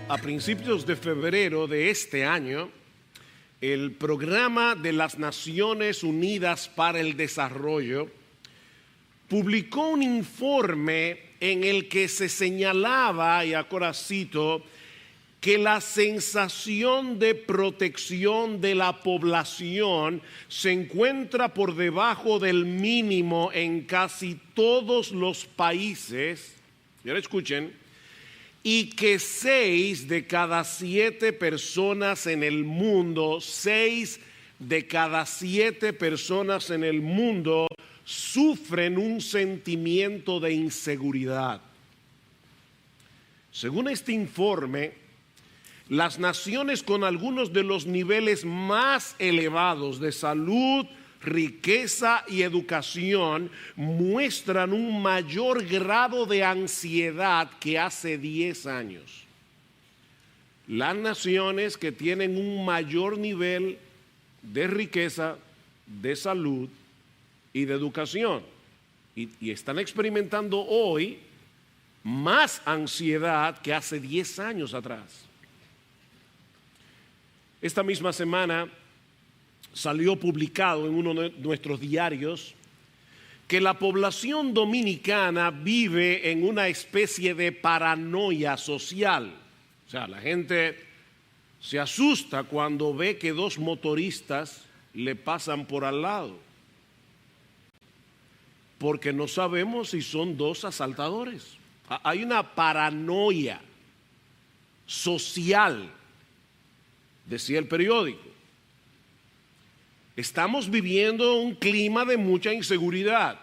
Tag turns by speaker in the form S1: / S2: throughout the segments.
S1: A principios de febrero de este año, el Programa de las Naciones Unidas para el Desarrollo publicó un informe en el que se señalaba, y ahora cito, que la sensación de protección de la población se encuentra por debajo del mínimo en casi todos los países, y ahora escuchen, y que 6 de cada 7 personas en el mundo, 6 de cada 7 personas en el mundo sufren un sentimiento de inseguridad. Según este informe, las naciones con algunos de los niveles más elevados de salud, riqueza y educación muestran un mayor grado de ansiedad que hace 10 años. Las naciones que tienen un mayor nivel de riqueza, de salud y de educación y están experimentando hoy más ansiedad que hace 10 años atrás. Esta misma semana salió publicado en uno de nuestros diarios que la población dominicana vive en una especie de paranoia social. O sea, la gente se asusta cuando ve que 2 motoristas le pasan por al lado, porque no sabemos si son 2 asaltadores. Hay una paranoia social, decía el periódico. Estamos viviendo un clima de mucha inseguridad.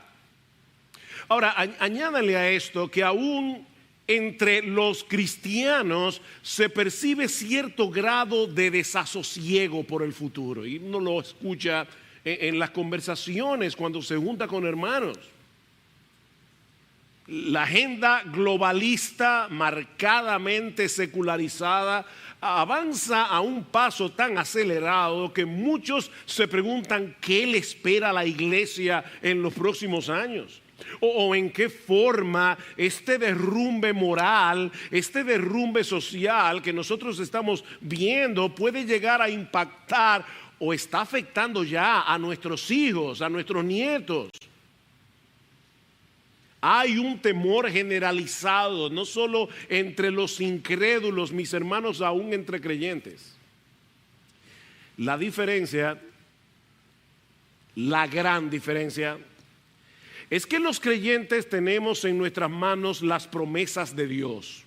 S1: Ahora, añádale a esto que aún entre los cristianos se percibe cierto grado de desasosiego por el futuro. Y uno lo escucha en las conversaciones cuando se junta con hermanos. La agenda globalista marcadamente secularizada avanza a un paso tan acelerado que muchos se preguntan qué le espera a la iglesia en los próximos años. O en qué forma este derrumbe moral, este derrumbe social que nosotros estamos viendo puede llegar a impactar o está afectando ya a nuestros hijos, a nuestros nietos. Hay un temor generalizado, no solo entre los incrédulos, mis hermanos, aún entre creyentes. La diferencia, la gran diferencia, es que los creyentes tenemos en nuestras manos las promesas de Dios.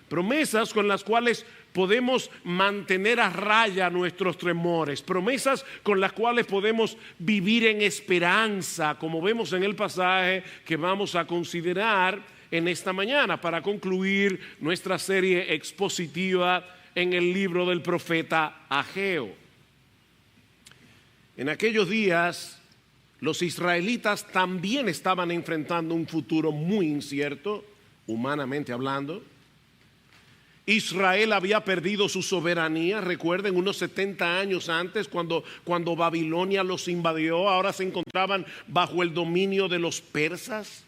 S1: Promesas con las cuales podemos mantener a raya nuestros temores, promesas con las cuales podemos vivir en esperanza, como vemos en el pasaje que vamos a considerar en esta mañana para concluir nuestra serie expositiva en el libro del profeta Ageo. En aquellos días, los israelitas también estaban enfrentando un futuro muy incierto, humanamente hablando. Israel había perdido su soberanía, recuerden, unos 70 años antes cuando Babilonia los invadió. Ahora se encontraban bajo el dominio de los persas.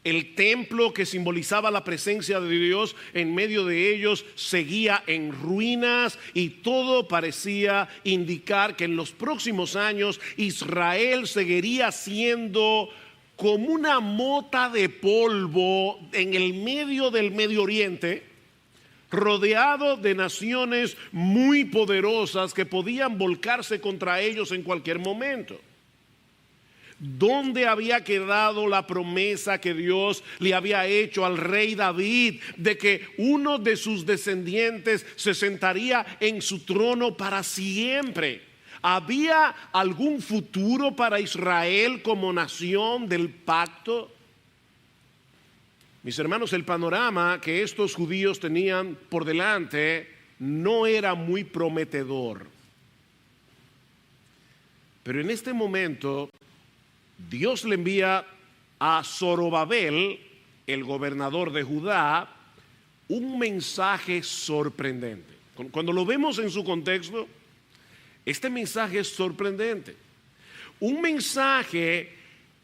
S1: El templo que simbolizaba la presencia de Dios en medio de ellos seguía en ruinas y todo parecía indicar que en los próximos años Israel seguiría siendo como una mota de polvo en el medio del Medio Oriente, rodeado de naciones muy poderosas que podían volcarse contra ellos en cualquier momento. ¿Dónde había quedado la promesa que Dios le había hecho al rey David de que uno de sus descendientes se sentaría en su trono para siempre? ¿Había algún futuro para Israel como nación del pacto? Mis hermanos, el panorama que estos judíos tenían por delante no era muy prometedor. Pero en este momento, Dios le envía a Zorobabel, el gobernador de Judá, un mensaje sorprendente. Cuando lo vemos en su contexto, este mensaje es sorprendente. Un mensaje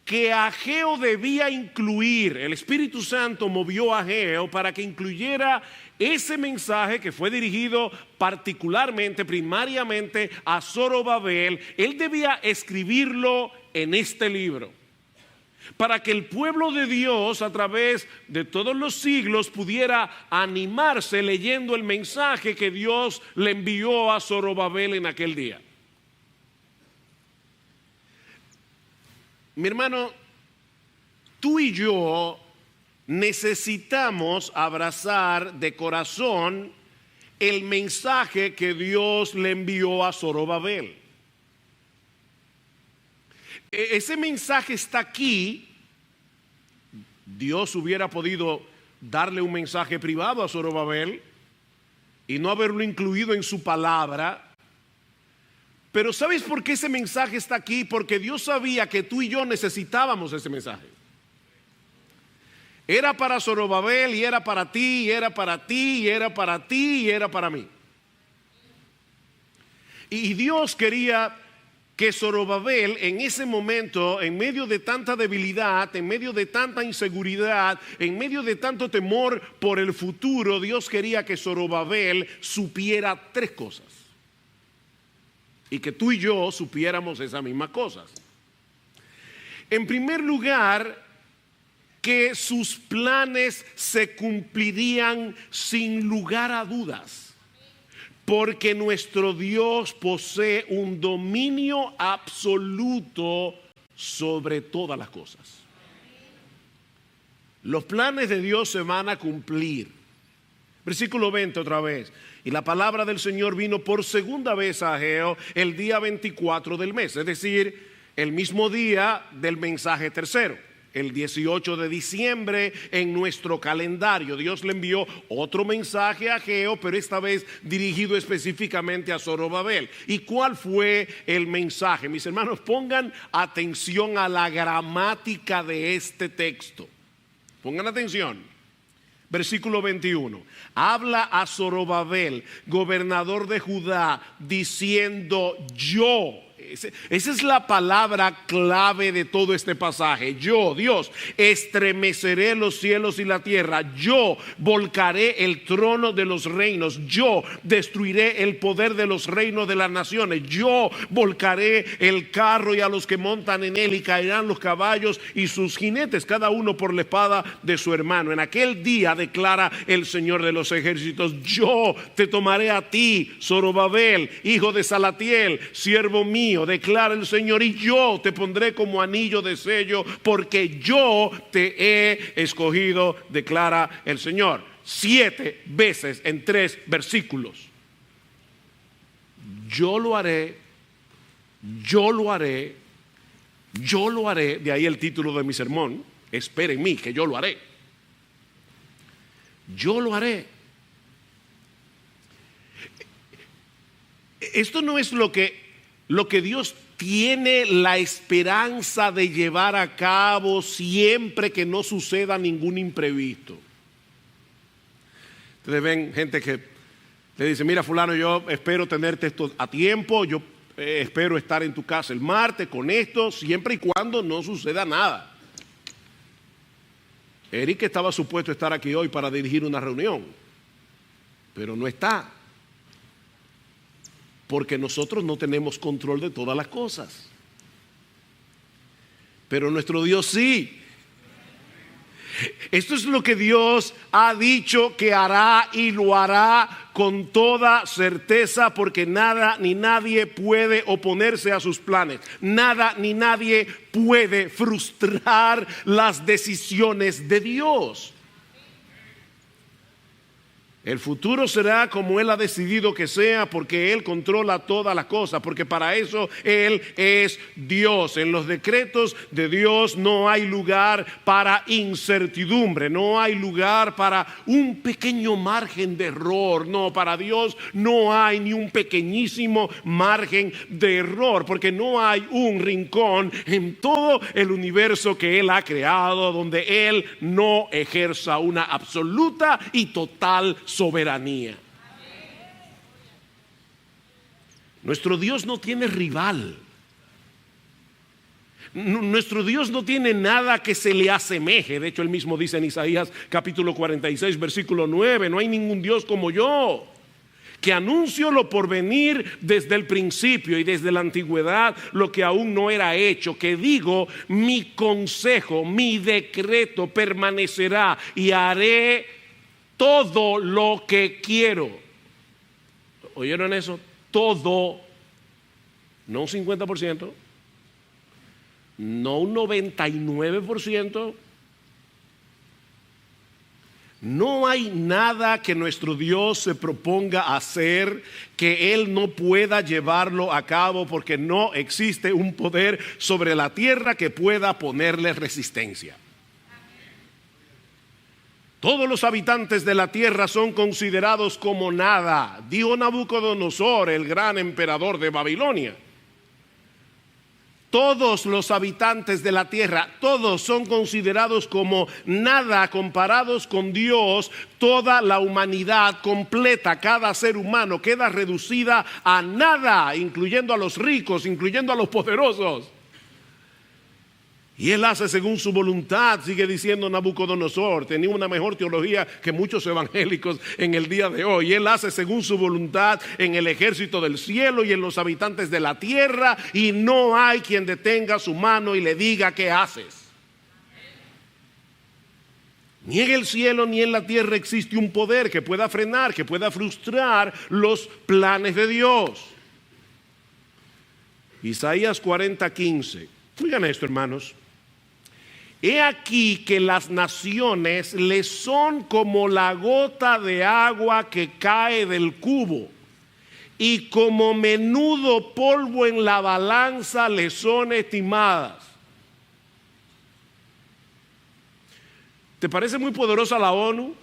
S1: que Ageo debía incluir. El Espíritu Santo movió a Ageo para que incluyera ese mensaje que fue dirigido particularmente, primariamente a Zorobabel. Él debía escribirlo en este libro, para que el pueblo de Dios a través de todos los siglos pudiera animarse leyendo el mensaje que Dios le envió a Zorobabel en aquel día. Mi hermano, tú y yo necesitamos abrazar de corazón el mensaje que Dios le envió a Zorobabel. Ese mensaje está aquí. Dios hubiera podido darle un mensaje privado a Zorobabel y no haberlo incluido en su palabra. Pero ¿sabes por qué ese mensaje está aquí? Porque Dios sabía que tú y yo necesitábamos ese mensaje. Era para Zorobabel y era para ti, y era para ti, y era para ti, y era para mí. Y Dios quería que Zorobabel en ese momento, en medio de tanta debilidad, en medio de tanta inseguridad, en medio de tanto temor por el futuro, Dios quería que Zorobabel supiera tres cosas. Y que tú y yo supiéramos esas mismas cosas. En primer lugar, que sus planes se cumplirían sin lugar a dudas, porque nuestro Dios posee un dominio absoluto sobre todas las cosas. Los planes de Dios se van a cumplir. Versículo 20 otra vez. Y la palabra del Señor vino por segunda vez a Ageo el día 24 del mes, es decir, el mismo día del mensaje tercero, el 18 de diciembre en nuestro calendario. Dios le envió otro mensaje a Ageo, pero esta vez dirigido específicamente a Zorobabel. ¿Y cuál fue el mensaje? Mis hermanos, pongan atención a la gramática de este texto. Pongan atención. Versículo 21. Habla a Zorobabel, gobernador de Judá, diciendo yo. Esa es la palabra clave de todo este pasaje. Yo, Dios, estremeceré los cielos y la tierra. Yo volcaré el trono de los reinos. Yo destruiré el poder de los reinos de las naciones. Yo volcaré el carro y a los que montan en él, y caerán los caballos y sus jinetes, cada uno por la espada de su hermano. En aquel día, declara el Señor de los ejércitos, yo te tomaré a ti, Zorobabel, hijo de Salatiel, siervo mío, declara el Señor, y yo te pondré como anillo de sello, porque yo te he escogido, declara el Señor. 7 veces en 3 versículos. Yo lo haré, yo lo haré, yo lo haré. De ahí el título de mi sermón: espera en mí, que yo lo haré. Yo lo haré. Esto no es lo que Dios tiene la esperanza de llevar a cabo siempre que no suceda ningún imprevisto. Ustedes ven gente que le dice: mira, fulano, yo espero tenerte esto a tiempo, yo espero estar en tu casa el martes con esto, siempre y cuando no suceda nada. Eric estaba supuesto a estar aquí hoy para dirigir una reunión, pero no está. Porque nosotros no tenemos control de todas las cosas. Pero nuestro Dios sí. Esto es lo que Dios ha dicho que hará, y lo hará con toda certeza, porque nada ni nadie puede oponerse a sus planes. Nada ni nadie puede frustrar las decisiones de Dios. El futuro será como Él ha decidido que sea, porque Él controla todas las cosas, porque para eso Él es Dios. En los decretos de Dios no hay lugar para incertidumbre, no hay lugar para un pequeño margen de error. No, para Dios no hay ni un pequeñísimo margen de error, porque no hay un rincón en todo el universo que Él ha creado donde Él no ejerza una absoluta y total soberanía. Nuestro Dios no tiene rival. Nuestro Dios no tiene nada que se le asemeje. De hecho, él mismo dice en Isaías capítulo 46, versículo 9, no hay ningún Dios como yo, que anuncio lo por venir desde el principio y desde la antigüedad lo que aún no era hecho, que digo, mi consejo, mi decreto permanecerá y haré todo lo que quiero. ¿Oyeron eso? Todo, no un 50%, no un 99%. No hay nada que nuestro Dios se proponga hacer que Él no pueda llevarlo a cabo, porque no existe un poder sobre la tierra que pueda ponerle resistencia. Todos los habitantes de la tierra son considerados como nada, dijo Nabucodonosor, el gran emperador de Babilonia. Todos los habitantes de la tierra, todos son considerados como nada comparados con Dios. Toda la humanidad completa, cada ser humano queda reducida a nada, incluyendo a los ricos, incluyendo a los poderosos. Y Él hace según su voluntad, sigue diciendo Nabucodonosor. Tenía una mejor teología que muchos evangélicos en el día de hoy. Él hace según su voluntad en el ejército del cielo y en los habitantes de la tierra, y no hay quien detenga su mano y le diga ¿qué haces? Ni en el cielo ni en la tierra existe un poder que pueda frenar, que pueda frustrar los planes de Dios. Isaías 40:15. Oigan esto, hermanos. He aquí que las naciones le son como la gota de agua que cae del cubo, y como menudo polvo en la balanza le son estimadas. ¿Te parece muy poderosa la ONU?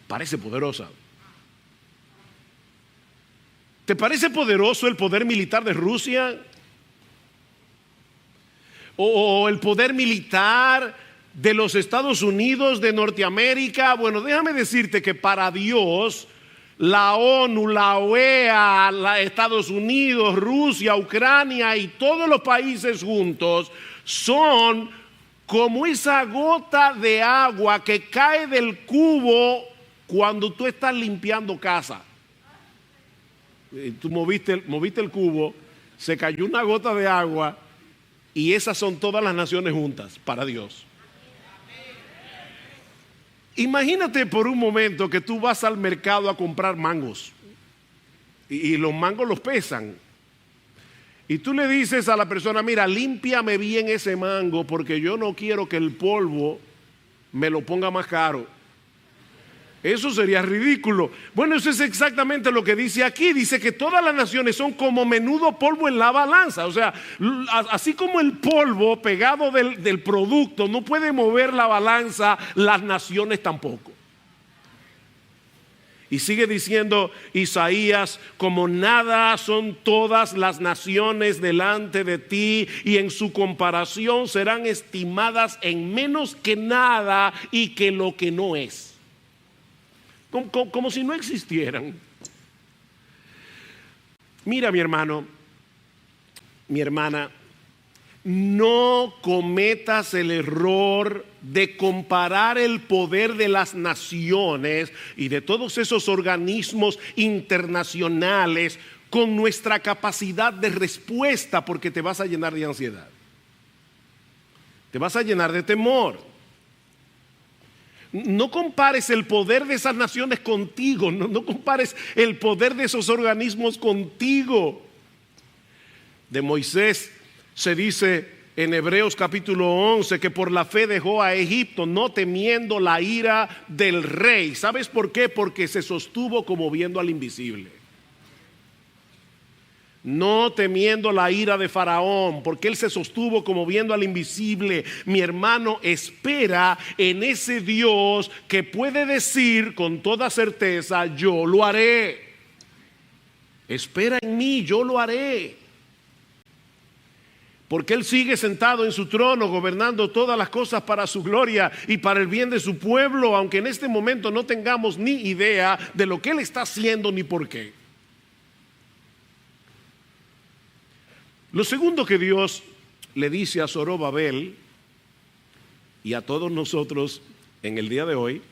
S1: Parece poderosa. ¿Te parece poderoso el poder militar de Rusia? ¿O el poder militar de los Estados Unidos de Norteamérica? Bueno, déjame decirte que para Dios, la ONU, la OEA, Estados Unidos, Rusia, Ucrania y todos los países juntos son como esa gota de agua que cae del cubo cuando tú estás limpiando casa. Tú moviste el cubo, se cayó una gota de agua, y esas son todas las naciones juntas para Dios. Imagínate por un momento que tú vas al mercado a comprar mangos, y los mangos los pesan, y tú le dices a la persona: mira, límpiame bien ese mango porque yo no quiero que el polvo me lo ponga más caro. Eso sería ridículo. Bueno, eso es exactamente lo que dice aquí. Dice que todas las naciones son como menudo polvo en la balanza. O sea, así como el polvo pegado del producto no puede mover la balanza, las naciones tampoco. Y sigue diciendo Isaías: como nada son todas las naciones delante de ti, y en su comparación serán estimadas en menos que nada y que lo que no es. Como si no existieran. Mira, mi hermano, mi hermana, no cometas el error de comparar el poder de las naciones y de todos esos organismos internacionales con nuestra capacidad de respuesta, porque te vas a llenar de ansiedad, te vas a llenar de temor. No compares el poder de esas naciones contigo, no compares el poder de esos organismos contigo. De Moisés se dice en Hebreos capítulo 11 que por la fe dejó a Egipto, no temiendo la ira del rey. ¿Sabes por qué? Porque se sostuvo como viendo al invisible. No temiendo la ira de Faraón, porque él se sostuvo como viendo al invisible. Mi hermano, espera en ese Dios que puede decir con toda certeza: yo lo haré. Espera en mí, yo lo haré. Porque Él sigue sentado en su trono, gobernando todas las cosas para su gloria y para el bien de su pueblo, aunque en este momento no tengamos ni idea de lo que Él está haciendo ni por qué. Lo segundo que Dios le dice a Zorobabel y a todos nosotros en el día de hoy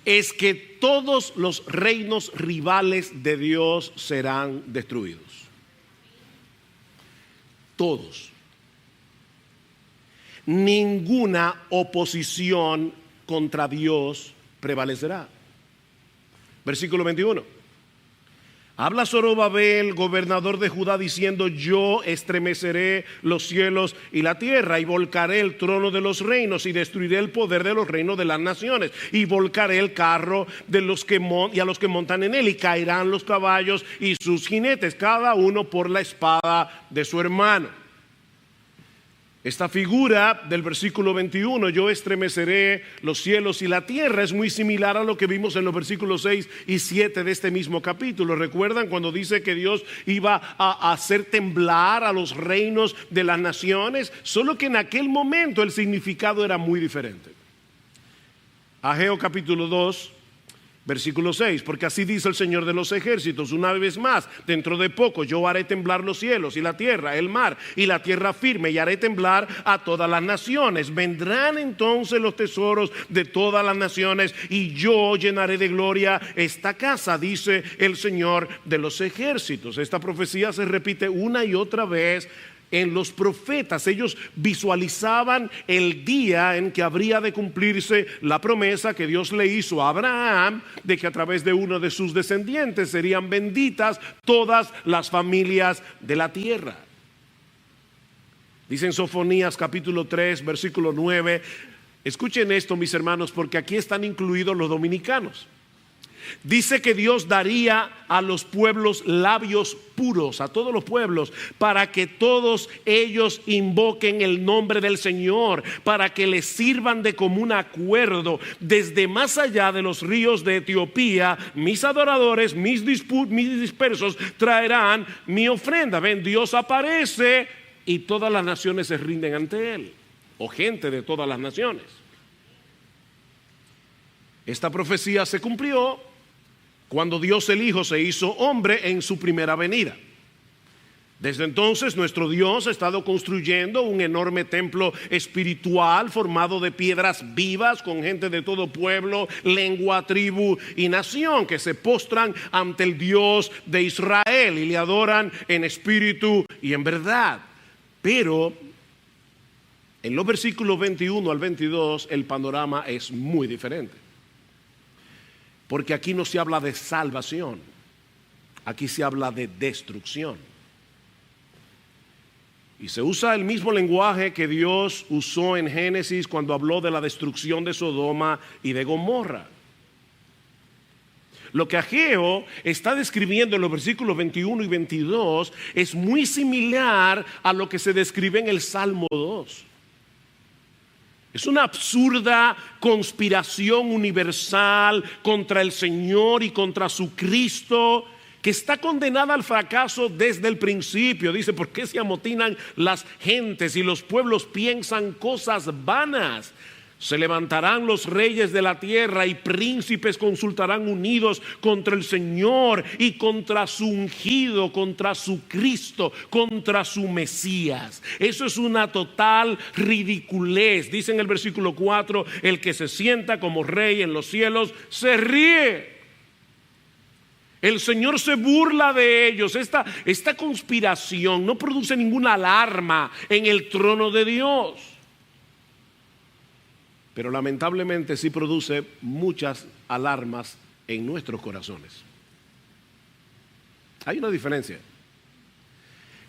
S1: es que todos los reinos rivales de Dios serán destruidos. Todos. Ninguna oposición contra Dios prevalecerá. Versículo 21. Habla Zorobabel, gobernador de Judá, diciendo: yo estremeceré los cielos y la tierra, y volcaré el trono de los reinos, y destruiré el poder de los reinos de las naciones, y volcaré el carro de los que y a los que montan en él, y caerán los caballos y sus jinetes, cada uno por la espada de su hermano. Esta figura del versículo 21, yo estremeceré los cielos y la tierra, es muy similar a lo que vimos en los versículos 6 y 7 de este mismo capítulo. ¿Recuerdan cuando dice que Dios iba a hacer temblar a los reinos de las naciones? Solo que en aquel momento el significado era muy diferente. Ageo capítulo 2, versículo 6, porque así dice el Señor de los ejércitos: una vez más, dentro de poco yo haré temblar los cielos y la tierra, el mar y la tierra firme, y haré temblar a todas las naciones. Vendrán entonces los tesoros de todas las naciones, y yo llenaré de gloria esta casa, dice el Señor de los ejércitos. Esta profecía se repite una y otra vez en los profetas. Ellos visualizaban el día en que habría de cumplirse la promesa que Dios le hizo a Abraham de que a través de uno de sus descendientes serían benditas todas las familias de la tierra. Dice en Sofonías capítulo 3 versículo 9, escuchen esto, mis hermanos, porque aquí están incluidos los dominicanos. Dice que Dios daría a los pueblos labios puros, a todos los pueblos, para que todos ellos invoquen el nombre del Señor, para que les sirvan de común acuerdo. Desde más allá de los ríos de Etiopía, mis adoradores, mis dispersos traerán mi ofrenda. Ven, Dios aparece y todas las naciones se rinden ante Él, o gente de todas las naciones. Esta profecía se cumplió cuando Dios el Hijo se hizo hombre en su primera venida. Desde entonces nuestro Dios ha estado construyendo un enorme templo espiritual formado de piedras vivas, con gente de todo pueblo, lengua, tribu y nación, que se postran ante el Dios de Israel y le adoran en espíritu y en verdad. Pero en los versículos 21 al 22 el panorama es muy diferente. Porque aquí no se habla de salvación, aquí se habla de destrucción. Y se usa el mismo lenguaje que Dios usó en Génesis cuando habló de la destrucción de Sodoma y de Gomorra. Lo que Ageo está describiendo en los versículos 21 y 22 es muy similar a lo que se describe en el Salmo 2. Es una absurda conspiración universal contra el Señor y contra su Cristo, que está condenada al fracaso desde el principio. Dice: ¿por qué se amotinan las gentes y los pueblos piensan cosas vanas? Se levantarán los reyes de la tierra y príncipes consultarán unidos contra el Señor y contra su ungido, contra su Cristo, contra su Mesías. Eso es una total ridiculez. Dice en el versículo 4: el que se sienta como rey en los cielos se ríe. El Señor se burla de ellos. Esta conspiración no produce ninguna alarma en el trono de Dios, pero lamentablemente sí produce muchas alarmas en nuestros corazones. Hay una diferencia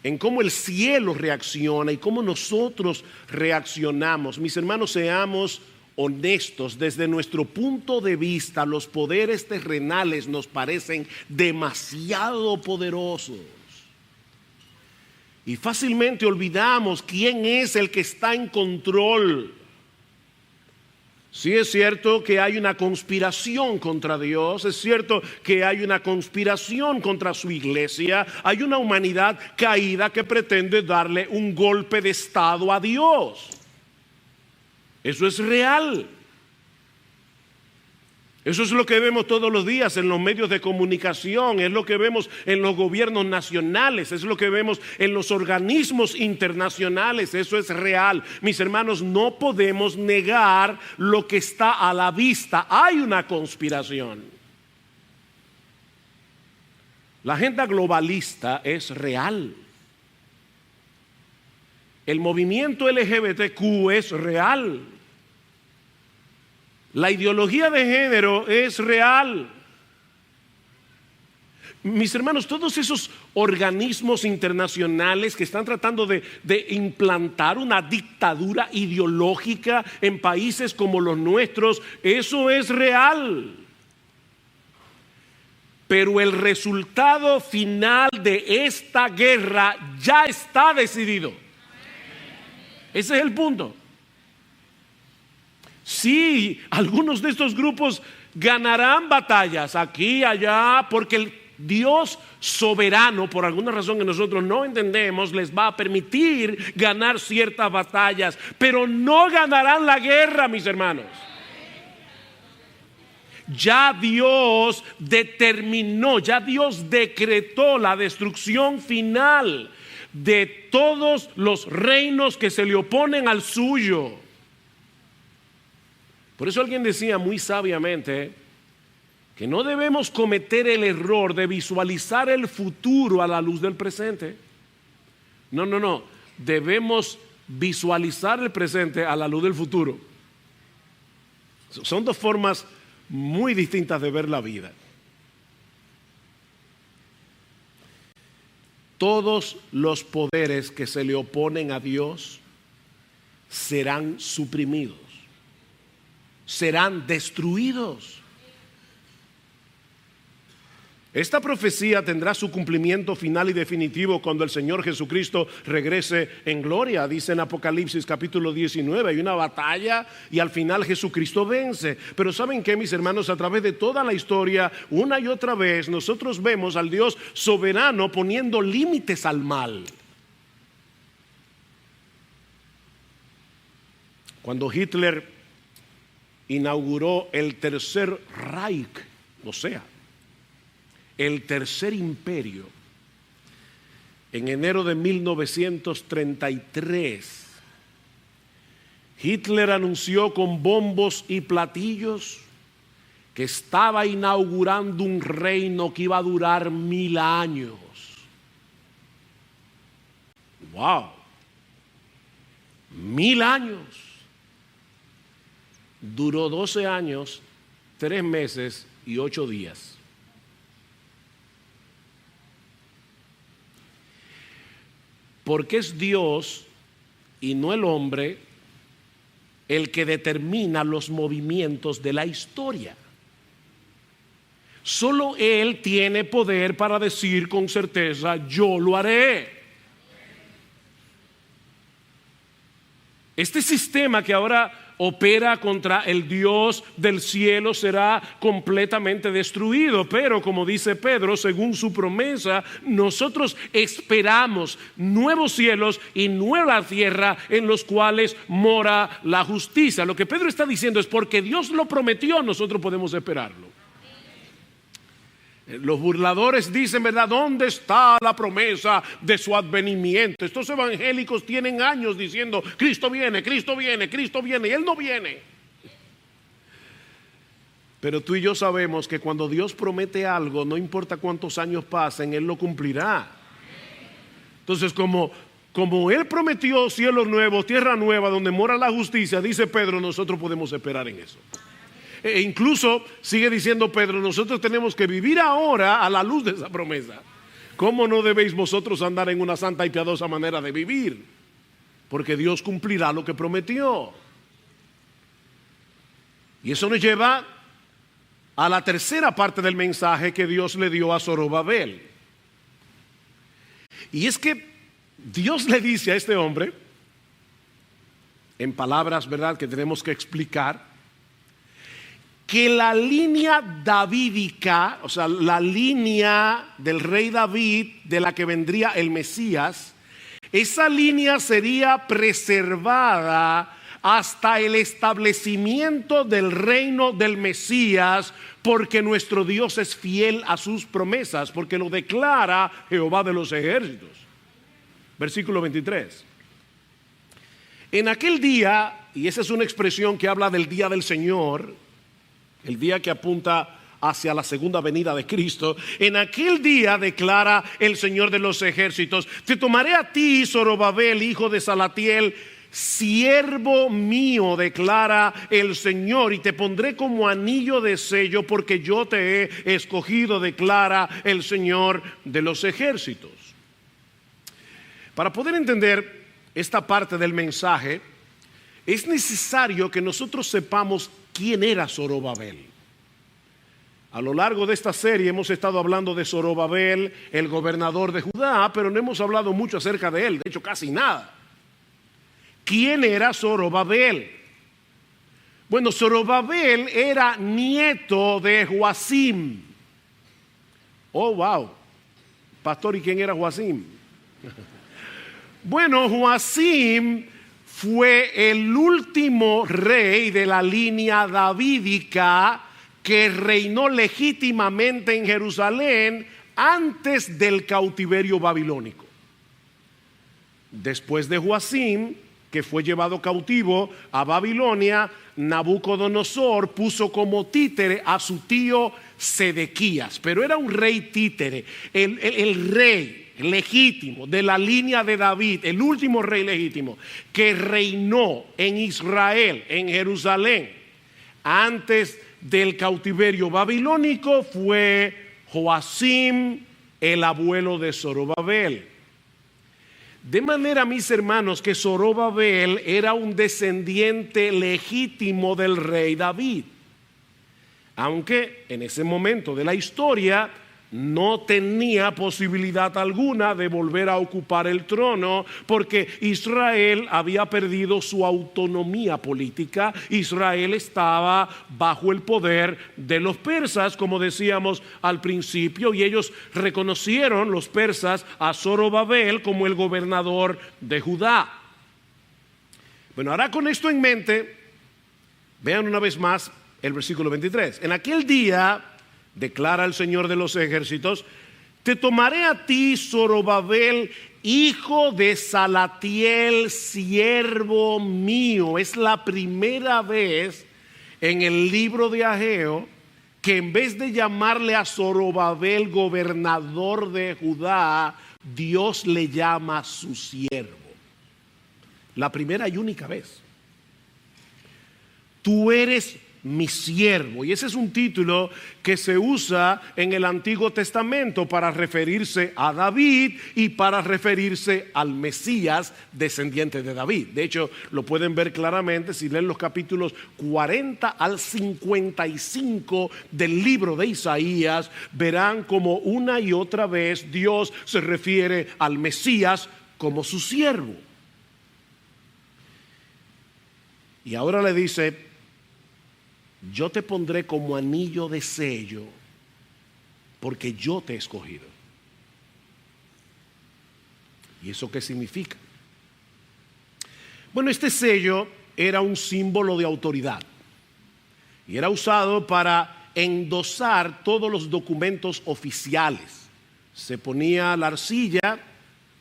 S1: en cómo el cielo reacciona y cómo nosotros reaccionamos. Mis hermanos, seamos honestos. Desde nuestro punto de vista, los poderes terrenales nos parecen demasiado poderosos. Y fácilmente olvidamos quién es el que está en control. Sí, es cierto que hay una conspiración contra Dios, es cierto que hay una conspiración contra su iglesia, hay una humanidad caída que pretende darle un golpe de estado a Dios. Eso es real. Eso es lo que vemos todos los días en los medios de comunicación, es lo que vemos en los gobiernos nacionales, es lo que vemos en los organismos internacionales. Eso es real. Mis hermanos, no podemos negar lo que está a la vista. Hay una conspiración. La agenda globalista es real. El movimiento LGBTQ es real. La ideología de género es real. Mis hermanos, todos esos organismos internacionales que están tratando de implantar una dictadura ideológica en países como los nuestros, eso es real. Pero el resultado final de esta guerra ya está decidido. Ese es el punto. Sí, algunos de estos grupos ganarán batallas aquí y allá, porque el Dios soberano, por alguna razón que nosotros no entendemos, les va a permitir ganar ciertas batallas, pero no ganarán la guerra, mis hermanos. Ya Dios determinó, ya Dios decretó la destrucción final de todos los reinos que se le oponen al suyo. Por eso alguien decía muy sabiamente que no debemos cometer el error de visualizar el futuro a la luz del presente. No. Debemos visualizar el presente a la luz del futuro. Son dos formas muy distintas de ver la vida. Todos los poderes que se le oponen a Dios serán suprimidos, serán destruidos. Esta profecía tendrá su cumplimiento final y definitivo cuando el Señor Jesucristo regrese en gloria. Dice en Apocalipsis capítulo 19, hay una batalla y al final Jesucristo vence. Pero ¿saben qué, mis hermanos? A través de toda la historia, una y otra vez, nosotros vemos al Dios soberano poniendo límites al mal. Cuando Hitler inauguró el Tercer Reich, o sea, el Tercer Imperio, en enero de 1933, Hitler anunció con bombos y platillos que estaba inaugurando un reino que iba a durar 1000 años. ¡Wow! 1000 años. Duró 12 años, 3 meses y 8 días. Porque es Dios y no el hombre el que determina los movimientos de la historia. Solo Él tiene poder para decir con certeza: yo lo haré. Este sistema que ahora opera contra el Dios del cielo será completamente destruido, pero como dice Pedro, según su promesa, nosotros esperamos nuevos cielos y nueva tierra en los cuales mora la justicia. Lo que Pedro está diciendo es: porque Dios lo prometió, nosotros podemos esperarlo. Los burladores dicen, ¿verdad?, ¿dónde está la promesa de su advenimiento? Estos evangélicos tienen años diciendo: Cristo viene, Cristo viene, Cristo viene, y Él no viene. Pero tú y yo sabemos que cuando Dios promete algo, no importa cuántos años pasen, Él lo cumplirá. Entonces, como Él prometió cielos nuevos, tierra nueva, donde mora la justicia, dice Pedro, nosotros podemos esperar en eso. E incluso sigue diciendo Pedro, nosotros tenemos que vivir ahora a la luz de esa promesa. ¿Cómo no debéis vosotros andar en una santa y piadosa manera de vivir? Porque Dios cumplirá lo que prometió. Y eso nos lleva a la tercera parte del mensaje que Dios le dio a Zorobabel. Y es que Dios le dice a este hombre, en palabras, ¿verdad?, que tenemos que explicar, que la línea davídica, o sea, la línea del rey David, de la que vendría el Mesías, esa línea sería preservada hasta el establecimiento del reino del Mesías, porque nuestro Dios es fiel a sus promesas, porque lo declara Jehová de los ejércitos. Versículo 23. En aquel día, y esa es una expresión que habla del día del Señor, el día que apunta hacia la segunda venida de Cristo. En aquel día, declara el Señor de los ejércitos, te tomaré a ti, Zorobabel, hijo de Salatiel, siervo mío, declara el Señor, y te pondré como anillo de sello, porque yo te he escogido, declara el Señor de los ejércitos. Para poder entender esta parte del mensaje, es necesario que nosotros sepamos quién era Zorobabel. A lo largo de esta serie hemos estado hablando de Zorobabel, el gobernador de Judá, pero no hemos hablado mucho acerca de él, de hecho casi nada. ¿Quién era Zorobabel? Bueno, Zorobabel era nieto de Joacim. Oh, wow. Pastor, ¿y quién era Joacim? Bueno, Joacim fue el último rey de la línea davídica que reinó legítimamente en Jerusalén antes del cautiverio babilónico. Después de Joacim, que fue llevado cautivo a Babilonia, Nabucodonosor puso como títere a su tío Sedequías, pero era un rey títere, el rey legítimo de la línea de David, el último rey legítimo que reinó en Israel, en Jerusalén, antes del cautiverio babilónico, fue Joacim, el abuelo de Zorobabel. De manera, mis hermanos, que Zorobabel era un descendiente legítimo del rey David, aunque en ese momento de la historia no tenía posibilidad alguna de volver a ocupar el trono, porque Israel había perdido su autonomía política. Israel estaba bajo el poder de los persas, como decíamos al principio, y ellos reconocieron, los persas, a Zorobabel como el gobernador de Judá. Bueno, ahora con esto en mente, vean una vez más el versículo 23. En aquel día, declara el Señor de los ejércitos, te tomaré a ti, Zorobabel, hijo de Salatiel, siervo mío. Es la primera vez en el libro de Ageo que en vez de llamarle a Zorobabel gobernador de Judá, Dios le llama su siervo. La primera y única vez. Tú eres mi siervo, y ese es un título que se usa en el Antiguo Testamento para referirse a David y para referirse al Mesías descendiente de David. De hecho, lo pueden ver claramente si leen los capítulos 40 al 55 del libro de Isaías. Verán como una y otra vez Dios se refiere al Mesías como su siervo. Y ahora le dice: yo te pondré como anillo de sello, porque yo te he escogido. ¿Y eso qué significa? Bueno, este sello era un símbolo de autoridad y era usado para endosar todos los documentos oficiales. Se ponía la arcilla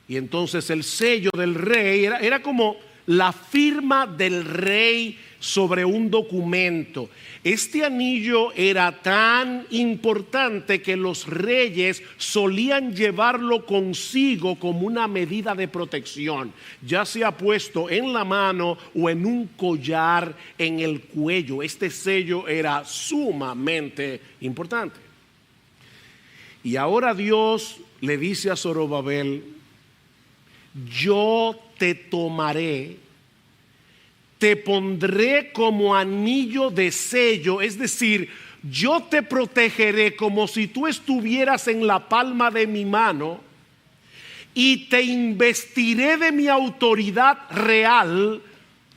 S1: y entonces el sello del rey era como la firma del rey sobre un documento. Este anillo era tan importante que los reyes solían llevarlo consigo como una medida de protección, ya sea puesto en la mano o en un collar en el cuello. Este sello era sumamente importante. Y ahora Dios le dice a Zorobabel: yo te tomaré, te pondré como anillo de sello, es decir, yo te protegeré como si tú estuvieras en la palma de mi mano, y te investiré de mi autoridad real,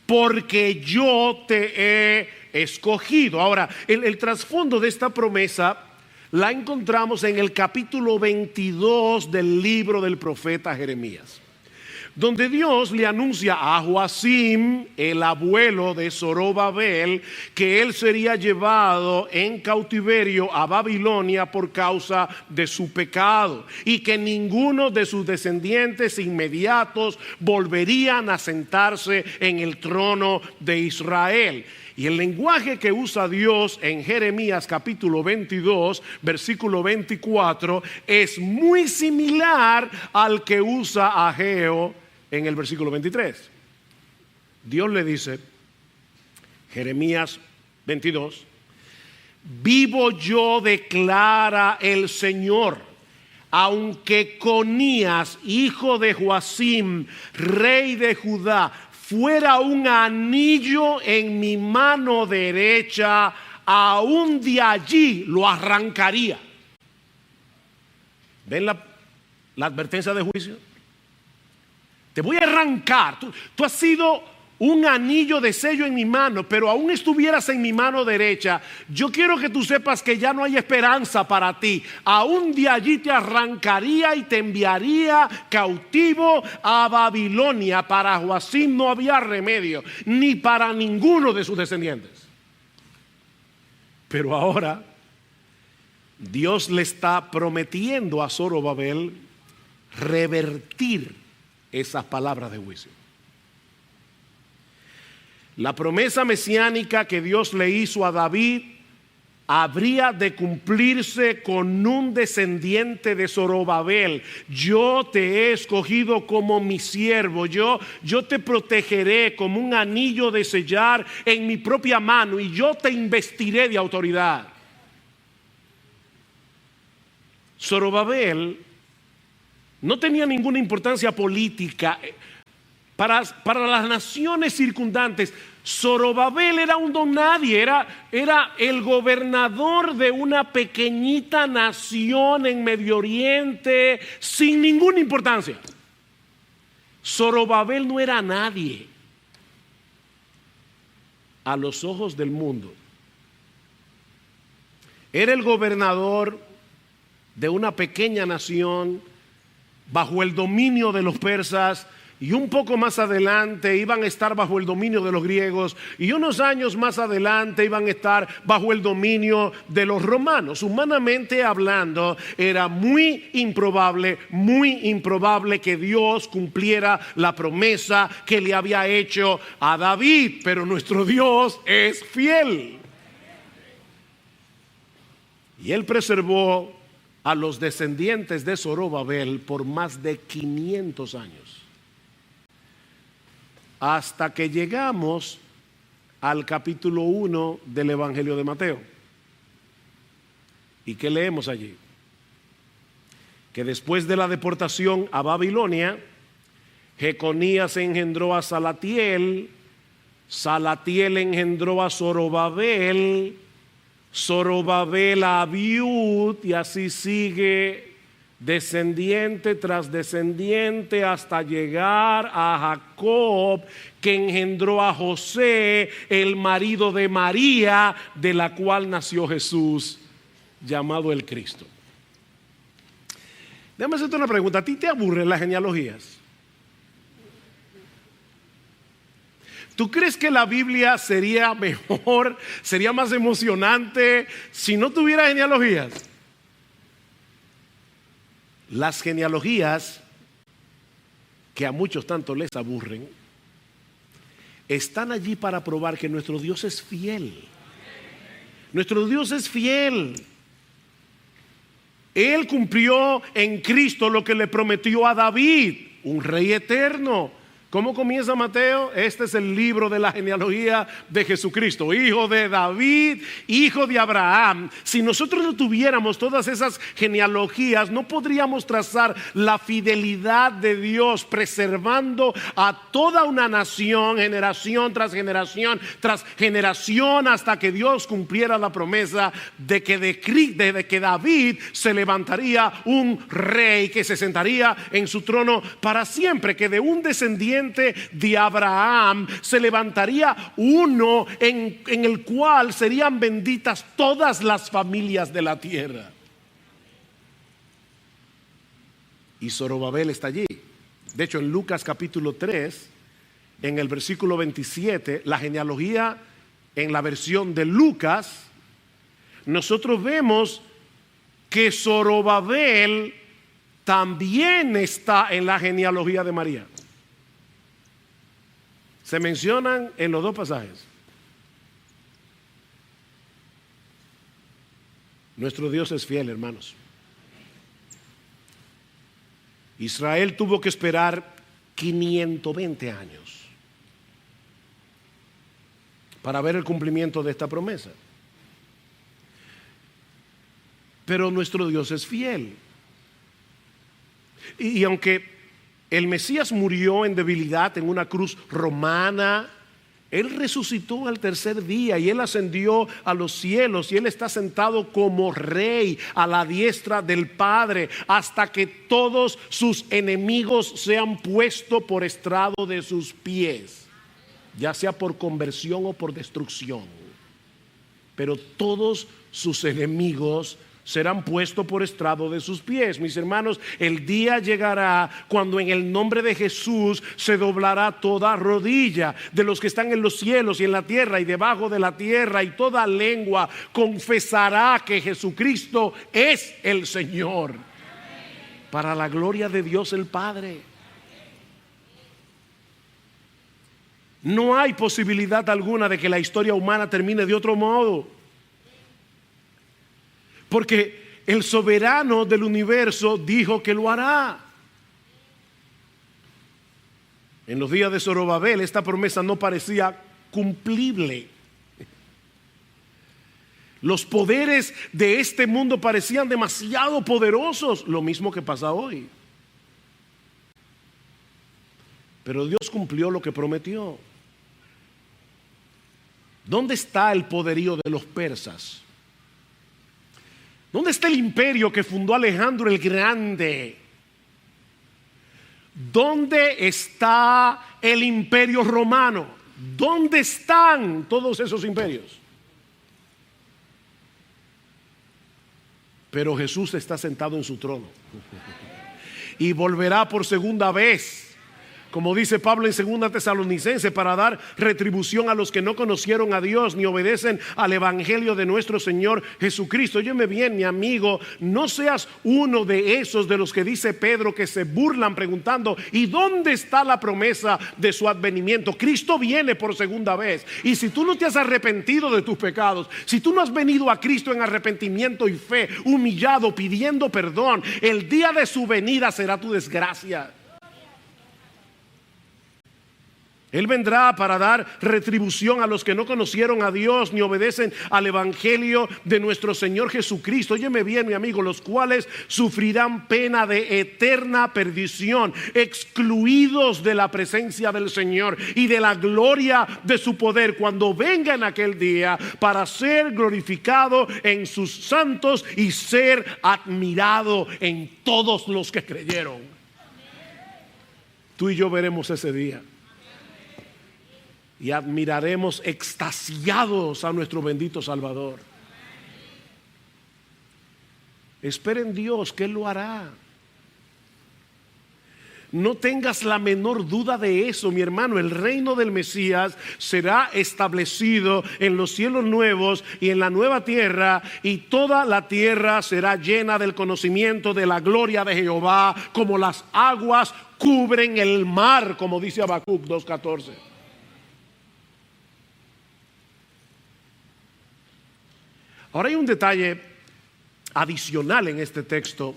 S1: porque yo te he escogido. Ahora, el trasfondo de esta promesa la encontramos en el capítulo 22 del libro del profeta Jeremías. donde Dios le anuncia a Joacim, el abuelo de Zorobabel, que él sería llevado en cautiverio a Babilonia por causa de su pecado y que ninguno de sus descendientes inmediatos volverían a sentarse en el trono de Israel. Y el lenguaje que usa Dios en Jeremías capítulo 22, versículo 24, es muy similar al que usa Ageo en el versículo 23. Dios le dice, Jeremías 22, vivo yo, declara el Señor, aunque Conías, hijo de Joacim, rey de Judá, fuera un anillo en mi mano derecha, aún de allí lo arrancaría. ¿Ven la advertencia de juicio? Te voy a arrancar. Tú has sido un anillo de sello en mi mano, pero aún estuvieras en mi mano derecha. Yo quiero que tú sepas que ya no hay esperanza para ti. Aún de allí te arrancaría y te enviaría cautivo a Babilonia. Para Joacim no había remedio, ni para ninguno de sus descendientes. Pero ahora Dios le está prometiendo a Zorobabel revertir esas palabras de juicio. La promesa mesiánica que Dios le hizo a David habría de cumplirse con un descendiente de Zorobabel. Yo te he escogido como mi siervo, yo te protegeré como un anillo de sellar en mi propia mano y yo te investiré de autoridad. Zorobabel no tenía ninguna importancia política. Para las naciones circundantes, Zorobabel era un don nadie, era el gobernador de una pequeñita nación en Medio Oriente sin ninguna importancia. Zorobabel no era nadie a los ojos del mundo. Era el gobernador de una pequeña nación bajo el dominio de los persas. Y un poco más adelante iban a estar bajo el dominio de los griegos. Y unos años más adelante iban a estar bajo el dominio de los romanos. Humanamente hablando, era muy improbable que Dios cumpliera la promesa que le había hecho a David. Pero nuestro Dios es fiel. Y él preservó a los descendientes de Zorobabel por más de 500 años. Hasta que llegamos al capítulo 1 del Evangelio de Mateo. ¿Y qué leemos allí? Que después de la deportación a Babilonia, Jeconías engendró a Salatiel, Salatiel engendró a Zorobabel, Zorobabel a Abiud, y así sigue descendiente tras descendiente hasta llegar a Jacob, que engendró a José, el marido de María, de la cual nació Jesús, llamado el Cristo. Déjame hacerte una pregunta. ¿A ti te aburren las genealogías? ¿Tú crees que la Biblia sería mejor, sería más emocionante si no tuviera genealogías? Las genealogías, que a muchos tanto les aburren, están allí para probar que nuestro Dios es fiel. Nuestro Dios es fiel. Él cumplió en Cristo lo que le prometió a David, un rey eterno. ¿Cómo comienza Mateo? Este es el libro de la genealogía de Jesucristo, hijo de David, hijo de Abraham. Si nosotros no tuviéramos todas esas genealogías, no podríamos trazar la fidelidad de Dios, preservando a toda una nación, generación tras generación, hasta que Dios cumpliera la promesa de que David se levantaría un rey que se sentaría en su trono para siempre, que de un descendiente de Abraham se levantaría uno en el cual serían benditas todas las familias de la tierra. Y Zorobabel está allí. De hecho, en Lucas capítulo 3, en el versículo 27, la genealogía en la versión de Lucas, nosotros vemos que Zorobabel también está en la genealogía de María. Se mencionan en los dos pasajes. Nuestro Dios es fiel, hermanos. Israel tuvo que esperar 520 años para ver el cumplimiento de esta promesa. Pero nuestro Dios es fiel. Y aunque el Mesías murió en debilidad en una cruz romana, Él resucitó al tercer día y Él ascendió a los cielos y Él está sentado como rey a la diestra del Padre hasta que todos sus enemigos sean puestos por estrado de sus pies, ya sea por conversión o por destrucción. Pero todos sus enemigos serán puestos por estrado de sus pies. Mis hermanos, el día llegará cuando en el nombre de Jesús se doblará toda rodilla de los que están en los cielos y en la tierra y debajo de la tierra, y toda lengua confesará que Jesucristo es el Señor, para la gloria de Dios el Padre. No hay posibilidad alguna de que la historia humana termine de otro modo, porque el soberano del universo dijo que lo hará. En los días de Zorobabel esta promesa no parecía cumplible. Los poderes de este mundo parecían demasiado poderosos, lo mismo que pasa hoy. Pero Dios cumplió lo que prometió. ¿Dónde está el poderío de los persas? ¿Dónde está el imperio que fundó Alejandro el Grande? ¿Dónde está el imperio romano? ¿Dónde están todos esos imperios? Pero Jesús está sentado en su trono y volverá por segunda vez, como dice Pablo en 2 Tesalonicenses, para dar retribución a los que no conocieron a Dios ni obedecen al evangelio de nuestro Señor Jesucristo. Óyeme bien, mi amigo, no seas uno de esos de los que dice Pedro que se burlan preguntando: ¿y dónde está la promesa de su advenimiento? Cristo viene por segunda vez, y si tú no te has arrepentido de tus pecados, si tú no has venido a Cristo en arrepentimiento y fe, humillado, pidiendo perdón, el día de su venida será tu desgracia. Él vendrá para dar retribución a los que no conocieron a Dios ni obedecen al evangelio de nuestro Señor Jesucristo. Óyeme bien, mi amigo, los cuales sufrirán pena de eterna perdición, excluidos de la presencia del Señor y de la gloria de su poder, cuando venga en aquel día para ser glorificado en sus santos y ser admirado en todos los que creyeron. Tú y yo veremos ese día y admiraremos extasiados a nuestro bendito Salvador. Esperen en Dios, que Él lo hará. No tengas la menor duda de eso, mi hermano. El reino del Mesías será establecido en los cielos nuevos y en la nueva tierra, y toda la tierra será llena del conocimiento de la gloria de Jehová, como las aguas cubren el mar, como dice Habacuc 2:14. Ahora hay un detalle adicional en este texto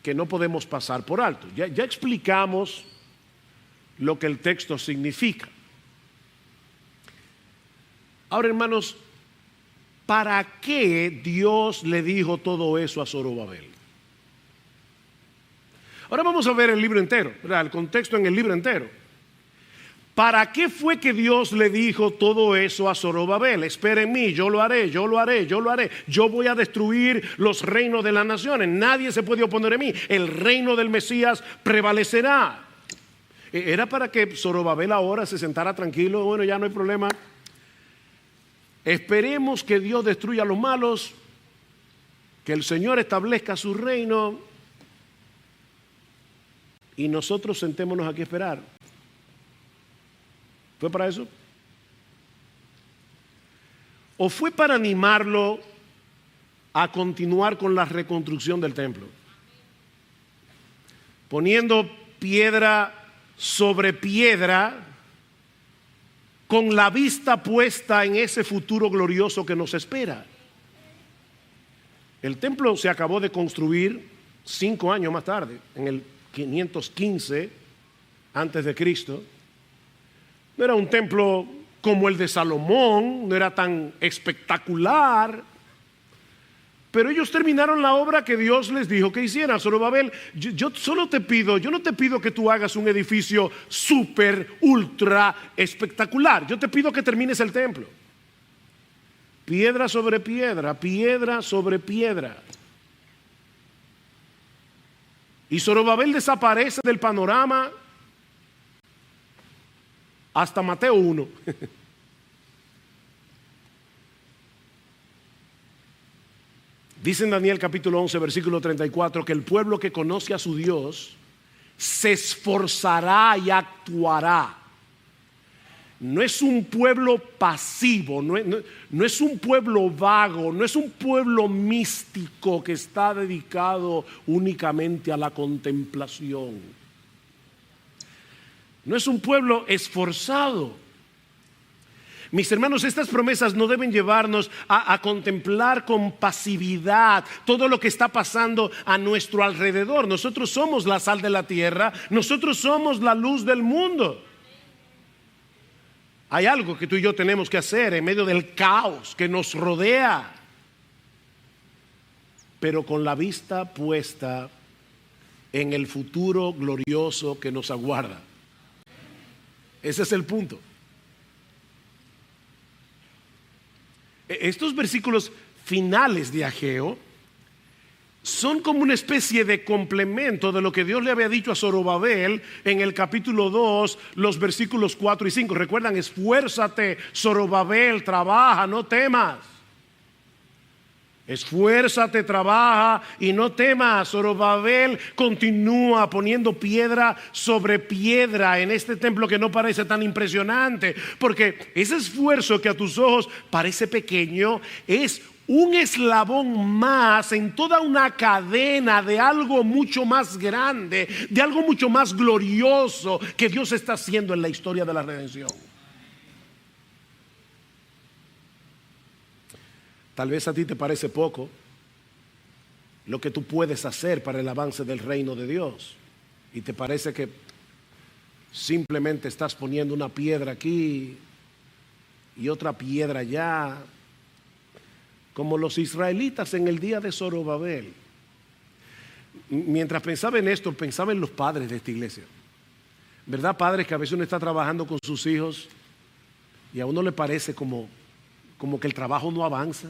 S1: que no podemos pasar por alto. Ya explicamos lo que el texto significa. Ahora, hermanos, ¿para qué Dios le dijo todo eso a Zorobabel? Ahora vamos a ver el libro entero, ¿verdad? El contexto en el libro entero. ¿Para qué fue que Dios le dijo todo eso a Zorobabel? Espera en mí, yo lo haré, yo lo haré, yo lo haré. Yo voy a destruir los reinos de las naciones. Nadie se puede oponer a mí. El reino del Mesías prevalecerá. Era para que Zorobabel ahora se sentara tranquilo. Bueno, ya no hay problema. Esperemos que Dios destruya a los malos, que el Señor establezca su reino y nosotros sentémonos aquí a esperar. ¿Fue para eso? ¿O fue para animarlo a continuar con la reconstrucción del templo? Poniendo piedra sobre piedra, con la vista puesta en ese futuro glorioso que nos espera. El templo se acabó de construir 5 años más tarde, en el 515 antes de Cristo. No era un templo como el de Salomón, no era tan espectacular, pero ellos terminaron la obra que Dios les dijo que hicieran. Zorobabel, yo no te pido que tú hagas un edificio súper, ultra espectacular. Yo te pido que termines el templo. Piedra sobre piedra, piedra sobre piedra. Y Zorobabel desaparece del panorama hasta Mateo 1. Dice en Daniel capítulo 11, versículo 34, que el pueblo que conoce a su Dios se esforzará y actuará. No es un pueblo pasivo, no es un pueblo vago, no es un pueblo místico que está dedicado únicamente a la contemplación. No es un pueblo esforzado. Mis hermanos, estas promesas no deben llevarnos a contemplar con pasividad todo lo que está pasando a nuestro alrededor. Nosotros somos la sal de la tierra, nosotros somos la luz del mundo. Hay algo que tú y yo tenemos que hacer en medio del caos que nos rodea, pero con la vista puesta en el futuro glorioso que nos aguarda. Ese es el punto. Estos versículos finales de Ageo son como una especie de complemento de lo que Dios le había dicho a Zorobabel en el capítulo 2, los versículos 4 y 5. Recuerdan, esfuérzate, Zorobabel, trabaja, no temas. Esfuérzate, trabaja y no temas. Zorobabel continúa poniendo piedra sobre piedra en este templo que no parece tan impresionante, porque ese esfuerzo que a tus ojos parece pequeño es un eslabón más en toda una cadena de algo mucho más grande, de algo mucho más glorioso que Dios está haciendo en la historia de la redención. Tal vez a ti te parece poco lo que tú puedes hacer para el avance del reino de Dios, y te parece que simplemente estás poniendo una piedra aquí y otra piedra allá, como los israelitas en el día de Zorobabel. Mientras pensaba en esto, pensaba en los padres de esta iglesia. ¿Verdad, padres, que a veces uno está trabajando con sus hijos y a uno le parece como que el trabajo no avanza?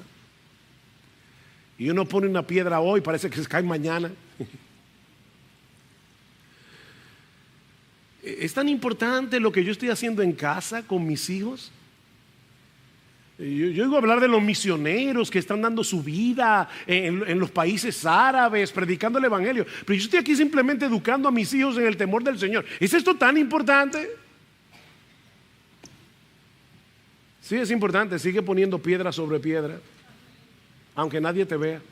S1: Y uno pone una piedra hoy, parece que se cae mañana. ¿Es tan importante lo que yo estoy haciendo en casa con mis hijos? Yo oigo hablar de los misioneros que están dando su vida en los países árabes, predicando el evangelio, pero yo estoy aquí simplemente educando a mis hijos en el temor del Señor. ¿Es esto tan importante? Sí, es importante. Sigue poniendo piedra sobre piedra, aunque nadie te vea.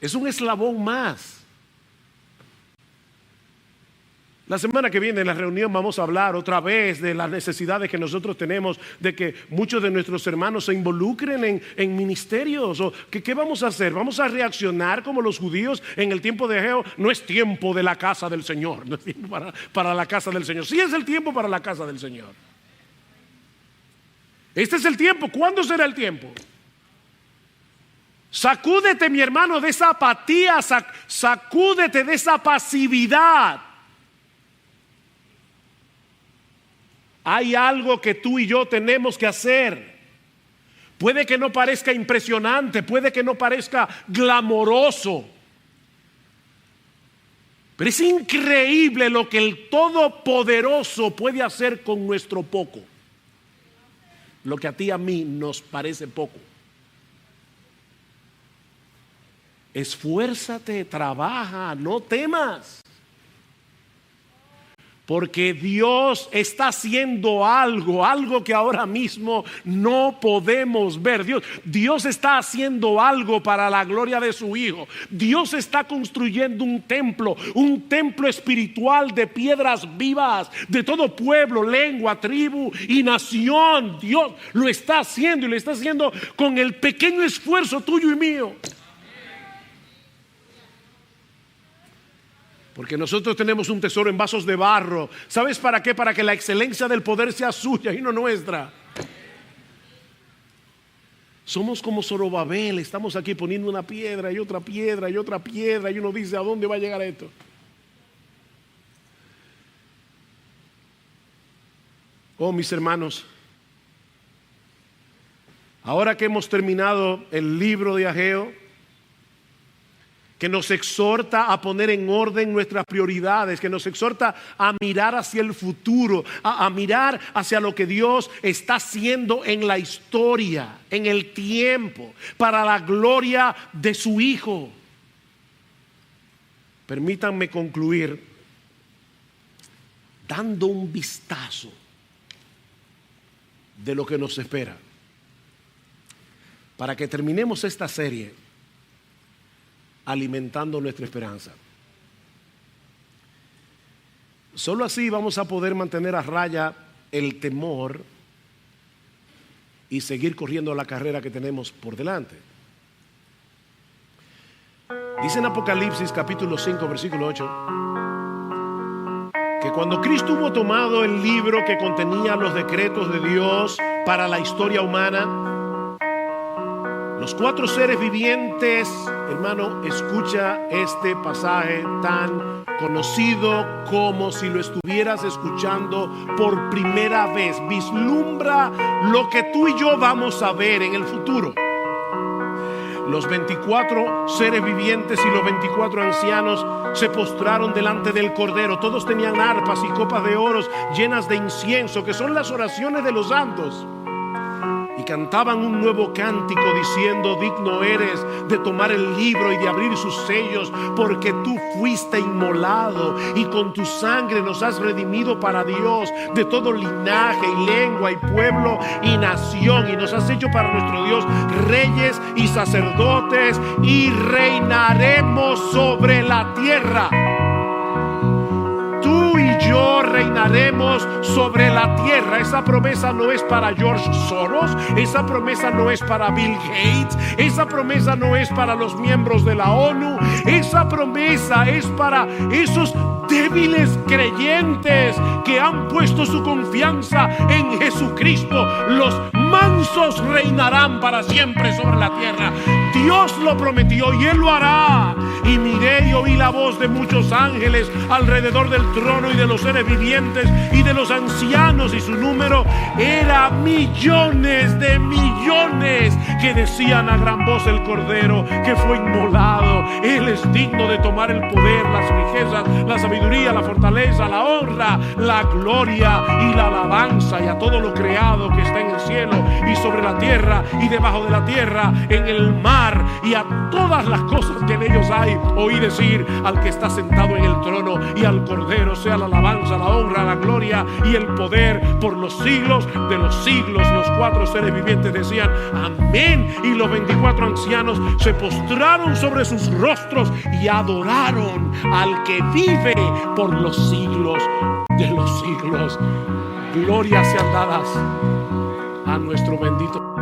S1: Es un eslabón más. La semana que viene en la reunión vamos a hablar otra vez de las necesidades que nosotros tenemos de que muchos de nuestros hermanos se involucren en ministerios. ¿Qué vamos a hacer? ¿Vamos a reaccionar como los judíos en el tiempo de Ageo? No es tiempo de la casa del Señor, no es tiempo para la casa del Señor. Sí es el tiempo para la casa del Señor. Este es el tiempo. ¿Cuándo será el tiempo? Sacúdete, mi hermano, de esa apatía, sacúdete de esa pasividad. Hay algo que tú y yo tenemos que hacer. Puede que no parezca impresionante, puede que no parezca glamoroso, pero es increíble lo que el Todopoderoso puede hacer con nuestro poco. Lo que a ti y a mí nos parece poco. esfuérzate, trabaja, no temas. Porque Dios está haciendo algo que ahora mismo no podemos ver. Dios está haciendo algo para la gloria de su Hijo. Dios está construyendo un templo espiritual de piedras vivas, de todo pueblo, lengua, tribu y nación. Dios lo está haciendo y lo está haciendo con el pequeño esfuerzo tuyo y mío. Porque nosotros tenemos un tesoro en vasos de barro. ¿Sabes para qué? Para que la excelencia del poder sea suya y no nuestra. Somos como Zorobabel. Estamos aquí poniendo una piedra y otra piedra y otra piedra. Y uno dice, ¿a dónde va a llegar esto? Oh, mis hermanos, ahora que hemos terminado el libro de Ageo, que nos exhorta a poner en orden nuestras prioridades, que nos exhorta a mirar hacia el futuro, a mirar hacia lo que Dios está haciendo en la historia, en el tiempo, para la gloria de su Hijo. Permítanme concluir dando un vistazo de lo que nos espera, para que terminemos esta serie alimentando nuestra esperanza. Solo así vamos a poder mantener a raya el temor y seguir corriendo la carrera que tenemos por delante. Dice en Apocalipsis capítulo 5 versículo 8 que cuando Cristo hubo tomado el libro que contenía los decretos de Dios para la historia humana, los 4 seres vivientes, hermano, escucha este pasaje tan conocido como si lo estuvieras escuchando por primera vez. Vislumbra lo que tú y yo vamos a ver en el futuro. Los 24 seres vivientes y los 24 ancianos se postraron delante del Cordero. Todos tenían arpas y copas de oro llenas de incienso, que son las oraciones de los santos. Y cantaban un nuevo cántico diciendo: digno eres de tomar el libro y de abrir sus sellos, porque tú fuiste inmolado y con tu sangre nos has redimido para Dios de todo linaje y lengua y pueblo y nación, y nos has hecho para nuestro Dios reyes y sacerdotes, y reinaremos sobre la tierra. Tú y yo reinaremos sobre la tierra. Esa promesa no es para George Soros, esa promesa no es para Bill Gates, esa promesa no es para los miembros de la ONU, esa promesa es para esos débiles creyentes que han puesto su confianza en Jesucristo. Los mansos reinarán para siempre sobre la tierra. Dios lo prometió y Él lo hará. Y miré y oí la voz de muchos ángeles alrededor del trono y de los seres vivientes y de los ancianos, y su número era millones de millones, que decían a gran voz: el Cordero que fue inmolado, Él es digno de tomar el poder, las riquezas, la sabiduría, la fortaleza, la honra, la gloria y la alabanza, y a todo lo creado que está en el cielo y sobre la tierra y debajo de la tierra, en el mar, y a todas las cosas que en ellos hay. Oí decir al que está sentado en el trono y al Cordero sea la alabanza, la honra, la gloria y el poder por los siglos de los siglos. Los 4 seres vivientes decían: amén. Y los 24 ancianos se postraron sobre sus rostros y adoraron al que vive por los siglos de los siglos. Glorias sean dadas a nuestro bendito